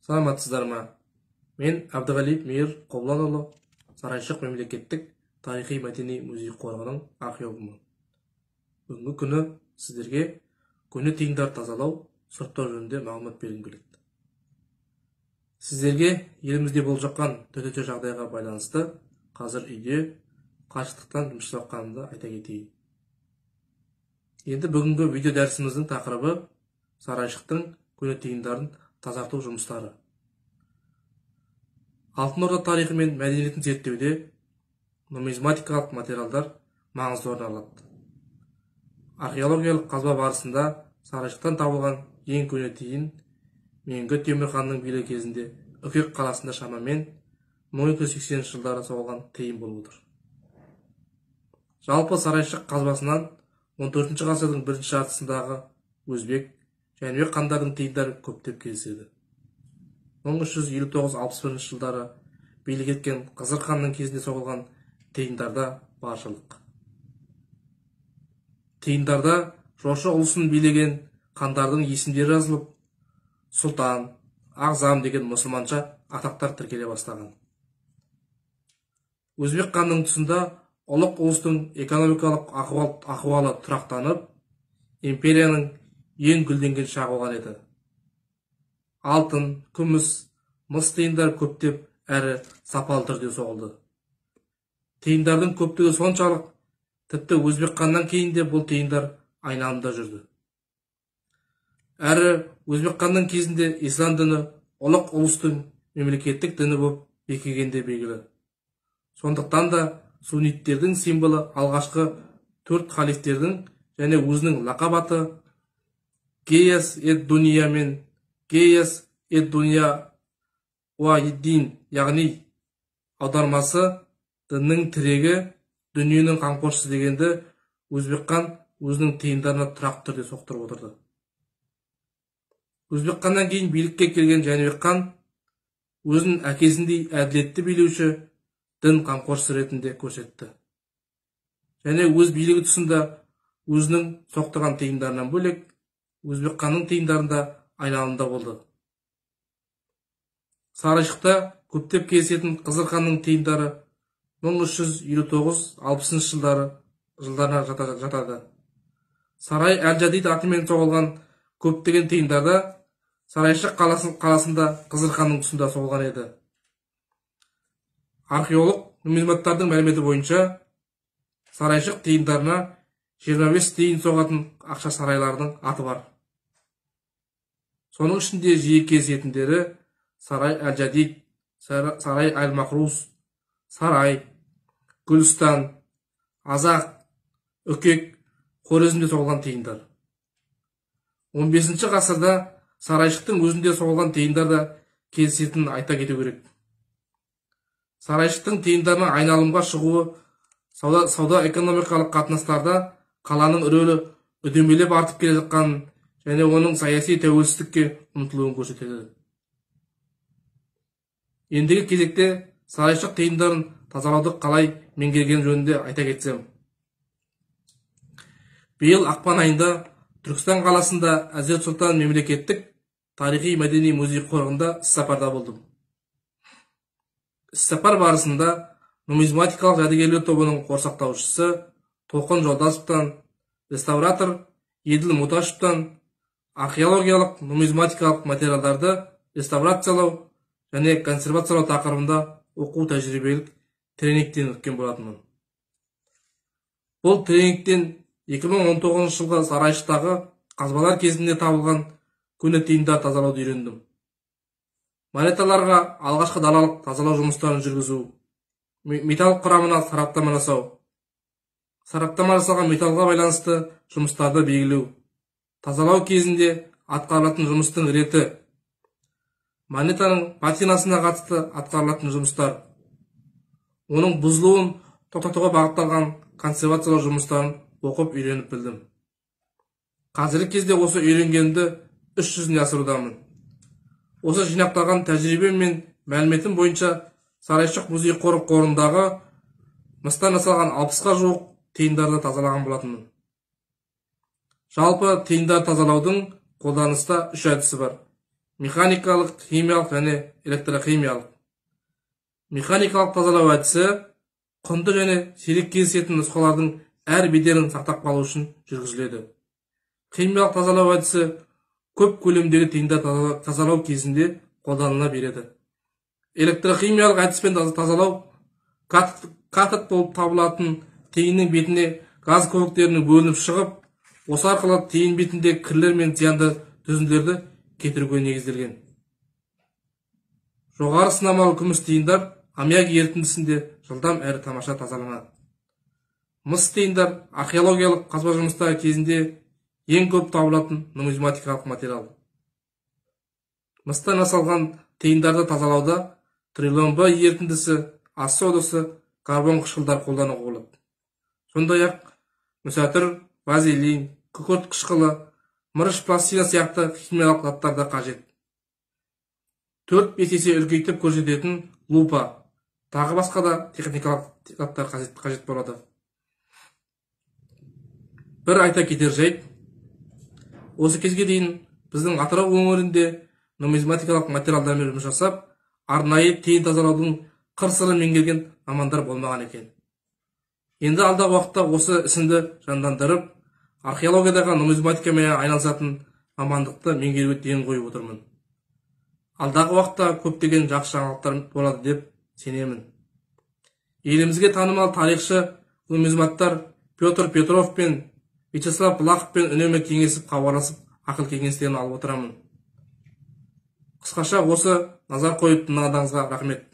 Саламатсыздар ма? Мен Абдығалиев Мейір Қобланұлы, Сарайшық мемлекеттік тарихи-мәдени музей қорығының археологымын. Бүгінгі күні сіздерге көне тиындар тазалау, сұрыптау жөнінде мағлұмат бергім келеді. Сіздерге елімізде болып жатқан төтенше жағдайға байланысты қазір үйде қашықтықтан жұмыс жасап жатқанымды айта кетейін. Енді бүгінгі видео дәрісіміздің тақырыбы Сарайшықтың көне тиындарын тазарту жұмыстары. Алтын Орда тарихы мен мәдениетін зерттеуде нумизматикалық материалдар маңызды орын алады. Археологиялық қазба барысында Сарайшықтан табылған ең көне тиын Меңгүрт Темір ханның билігі кезінде Үкек қаласында шамамен 1280 жылдары соғылған тиын болып отыр. Жалпы Сарайшық қазбасынан 14 ғасырдың бірінші жартысындағы өзбек, Жәнібек хандардың тиындары көптеп кездеседі. 1359-61 жылдары билік еткен Қызыр ханның кезінде соғылған тиындарда баршылық. Тиындарда жошы ұлысын билеген хандардың есімдері жазылып, сұлтан, ағзам деген мұсылманша атақтар тіркеле бастаған. Өзбек ханның тұсында ұлық ұлыстың экономикалық ахуалы тұрақтанып, империяның ең гүлденген шағы болған еді. Алтын, күміс, мыс тиындар көптеп әрі сапалы түрде соғылды. Тиындардың көптігі соншалық, тіпті Өзбек ханнан кейін де бұл тиындар айналымда жүрді. Әрі Өзбек ханның кезінде ислам діні ұлық ұлыстың мемлекеттік діні болып бекігенде белгілі. Сондықтан да сунниттердің символы алғашқы 4 халифтердің және өзінің лақап аты Гейас эд-Дуния мен Гейас эд-Дуния уа-ид-Дин, яғни аудармасы діннің тірегі, дүниенің қамқоршысы дегенді Өзбек хан өзінің тиындарына тұрақты түрде соқтырып отырды. Өзбек ханнан кейін билікке келген Жәнібек хан өзінің әкесіндей әділетті билеуші, дін қамқоршысы ретінде көрсетті. Және өз билігі тұсында өзінің соқтырған тиындарынан бөлек Өзбек ханның тиындарында айналымда болды. Сарайшықта көптеп кездесетін Қызыр ханның тиындары 1359-60 жылдарына жатады. Сарай әл-Жадид атымен соғылған көптеген тиындарда Сарайшық қаласында Қызыр ханның тұсында соғылған еді. Археолог нумизматтардың мәліметі бойынша Сарайшық тиындарына 25 тиын соғатын ақша сарайларының аты бар. Соның ішінде жиі кездесетіндері Сарай әл-Жадид, Сарай әл-Махрус, Сарай, Гүлстан, Азақ, Үкек, Хорезмде соғылған тиындар. 15 ғасырда Сарайшықтың өзінде соғылған тиындар да кездесетінін айта кету керек. Сарайшықтың тиындарына айналымға шығуы сауда-экономикалық қатынастарда қаланың рөлі үдемелеп артып келе жатқанын және оның саяси тәуелсіздікке ұмтылуын көрсетеді. Ендігі кезекте Сарайшық тиындарын тазалауды қалай меңгерген жөнінде айта кетсем. Биыл ақпан айында Түркістан қаласында Әзірет Сұлтан мемлекеттік тарихи-мәдени музей қорығында іссапарда болдым. Іссапар барысында нумизматикалық жәдігерлер тобының қорсақтаушысы Толқын Жолдасовтан, реставратор Еділ Муташевтан археологиялық нумизматикалық материалдарды реставрациялау және консервациялау тақырыбында оқу тәжірибелік тренингтен өткен болатынмын. Бұл тренингтен 2019 жылғы Сарайшықтағы қазбалар кезінде табылған көне тиындар тазалауды үйрендім. Монеталарға алғашқы далалық тазалау жұмыстарын жүргізу, металл құрамына сараптама жасау, сараптама жасалған металлға байланысты жұмыстарды белгілеу, тазалау кезінде атқарылатын жұмыстың реті, монетаның патинасына қатысты атқарылатын жұмыстар, оның бұзылуын тоқтатуға бағытталған консервациялау жұмыстарын оқып үйреніп білдім. Қазіргі кезде осы үйренгенімді 300-іне асырудамын. Осы жинақталған тәжірибе мен мәліметім бойынша Сарайшық музей қорындағы мыстан жасалған 60-ға жуық тиындарды тазалаған болатынмын. Жалпы тиындар тазалаудың қолданыста 3 әдісі бар. механикалық, химиялық және электрохимиялық. Механикалық тазалау әдісі құнды және сирек кездесетін нұсқалардың әр бедерін сақтап қалу үшін жүргізіледі. Химиялық тазалау әдісі көп көлемдегі тиынды тазалау кезінде қолданыла береді. Электрохимиялық әдіспен тазалау катод болып табылатын тиынның бетіне газ көбіктерінің бөлініп шығып, осы арқылы тиын бетінде кірлер мен зиянды түзінділерді кетіруге негізделген. Жоғары сынамалы күміс тиындар аммиак ерітіндісінде жылдам әрі тамаша тазаланады. Мыс тиындар археологиялық қазба жұмыстары кезінде ең көп табылатын нумизматикалық материал. Мыстан жасалған тиындарды тазалауда трилон Б ерітіндісі, ас содасы, карбон қышқылдар қолдануға болады. Сондай-ақ мүсәтір, вазелин, күкірт қышқылы, мырыш пластина сияқты химиялық заттар да қажет. 4-5 есе үлкейтіп көрсететін лупа, тағы басқа да техникалық заттар қажет болады. Бір айта кетер жайт, осы кезге дейін біздің Атырау өңірінде нумизматикалық материалдармен жұмыс жасап, арнайы тиын тазалаудың қыр-сырын меңгерген мамандар болмаған екен. Енді алдағы уақытта осы ісінді жандандырып, археологиядағы нумизматикамен айналысатын мамандықты меңгеруге ден қойып отырмын. Алдағы уақытта көптеген жақсы жаңалықтар болады деп сенемін. Елімізге танымал тарихшы нумизматтар Петр Петров пен Вячеслав Блаховпен үнемі кеңесіп, хабарласып, ақыл кеңестерін алып отырамын. Қысқаша осы назар қойып тыңдағандарыңызға рахмет.